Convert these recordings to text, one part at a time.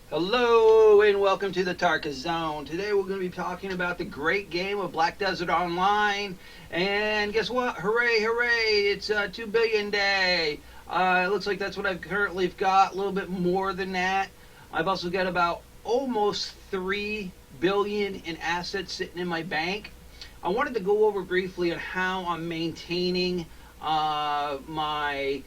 Hello and welcome to the Tarka Zone. Today we're going to be talking about the great game of Black Desert Online. And guess what? Hooray, hooray! It's 2 billion day. It looks like that's what I've currently got, a little bit more than that. I've also got about almost 3 billion in assets sitting in my bank. I wanted to go over briefly on how I'm maintaining my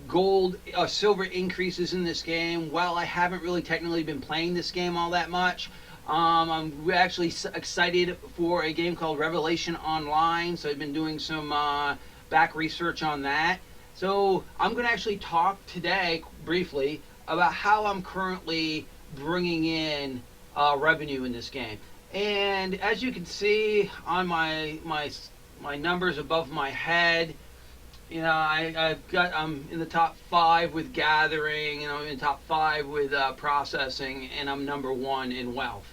gold, silver increases in this game. While I haven't really technically been playing this game all that much, I'm actually excited for a game called Revelation Online. So I've been doing some back research on that. So I'm going to actually talk today briefly about how I'm currently bringing in revenue in this game. And as you can see on my numbers above my head, I'm in the top 5 with gathering, in the top 5 with processing, and I'm number 1 in wealth.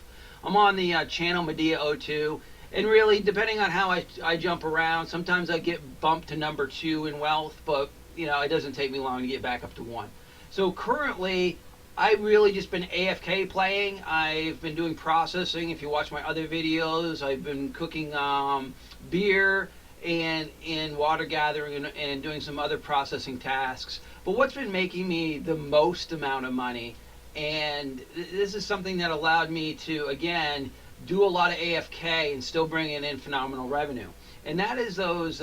I'm on the channel Medea02, and really, depending on how I jump around, sometimes I get bumped to number 2 in wealth, but it doesn't take me long to get back up to 1. So currently, I've really just been AFK playing. I've been doing processing. If you watch my other videos, I've been cooking beer and in water gathering and doing some other processing tasks. But what's been making me the most amount of money, and this is something that allowed me to, again, do a lot of AFK and still bring in phenomenal revenue. And that is those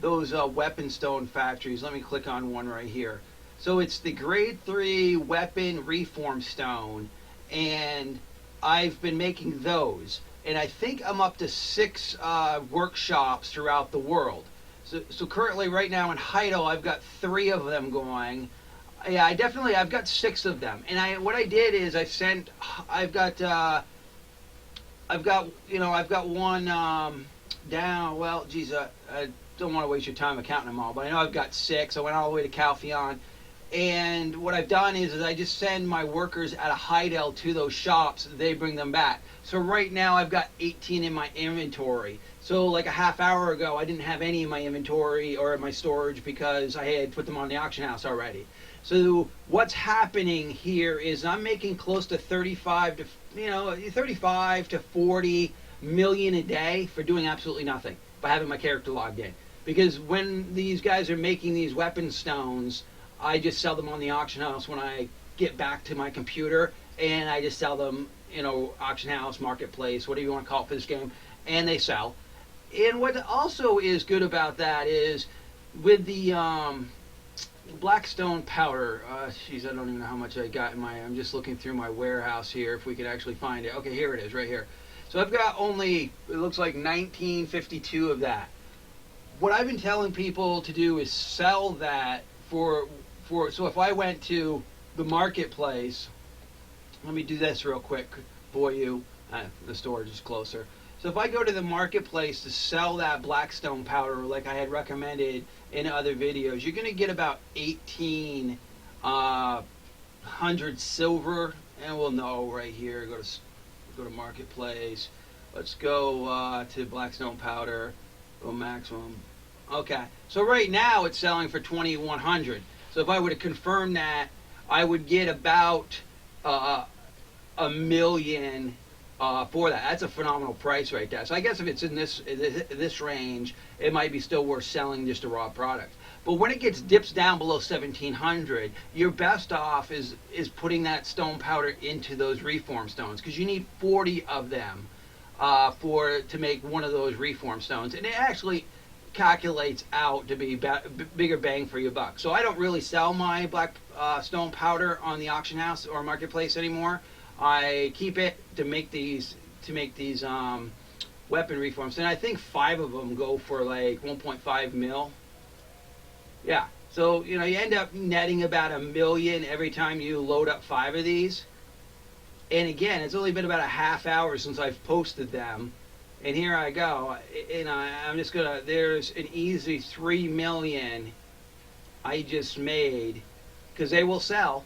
weapon stone factories. Let me click on one right here. So it's the grade 3 weapon reform stone, and I've been making those. And I think I'm up to 6 workshops throughout the world. So currently, right now in Heidel, I've got 3 of them going. Yeah, I've got 6 of them. And what I did is I've got one down. Well, geez, I don't want to waste your time counting them all, but I know I've got 6. I went all the way to Calpheon. And what I've done is I just send my workers out of Heidel to those shops. They bring them back. So right now I've got 18 in my inventory. So like a half hour ago, I didn't have any in my inventory or in my storage because I had put them on the auction house already. So what's happening here is I'm making close to 35 to 40 million a day for doing absolutely nothing by having my character logged in. Because when these guys are making these weapon stones, I just sell them on the auction house when I get back to my computer, and I just sell them, auction house, marketplace, whatever you want to call it for this game, and they sell. And what also is good about that is with the Blackstone powder, I don't even know how much I got I'm just looking through my warehouse here if we could actually find it. Okay, here it is, right here. So I've got only, it looks like 1952 of that. What I've been telling people to do is sell that so if I went to the marketplace, let me do this real quick for you. The storage is closer. So if I go to the marketplace to sell that Blackstone powder like I had recommended in other videos, you're going to get about 1,800 silver, and we'll know right here. Go to marketplace. Let's go to Blackstone powder. Go maximum. Okay, so right now it's selling for 2,100. So if I were to confirm that, I would get about a million for that. That's a phenomenal price right there. So I guess if it's in this range, it might be still worth selling just a raw product. But when it dips down below 1,700, your best off is putting that stone powder into those reform stones, because you need 40 of them to make one of those reform stones, and it actually calculates out to be bigger bang for your buck. So I don't really sell my black stone powder on the auction house or marketplace anymore. I keep it to make these weapon reforms, and I think 5 of them go for like 1.5 mil. Yeah, so you end up netting about $1 million every time you load up 5 of these. And again, it's only been about a half hour since I've posted them. And here I go. And I'm just going to, there's an easy 3 million I just made, because they will sell.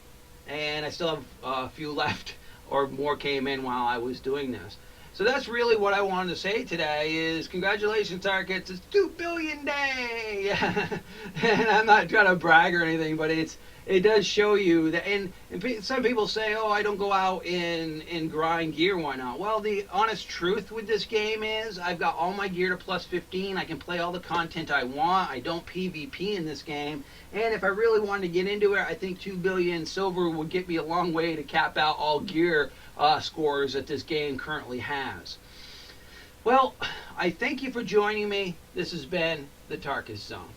And I still have a few left, or more came in while I was doing this. So that's really what I wanted to say today is congratulations, Tarkets. It's 2 billion day. And I'm not trying to brag or anything, but it's it does show you that, and some people say, "Oh, I don't go out and grind gear. Why not?" Well, the honest truth with this game is, I've got all my gear to plus 15. I can play all the content I want. I don't PvP in this game, and if I really wanted to get into it, I think 2 billion silver would get me a long way to cap out all gear scores that this game currently has. Well, I thank you for joining me. This has been the Tarkus Zone.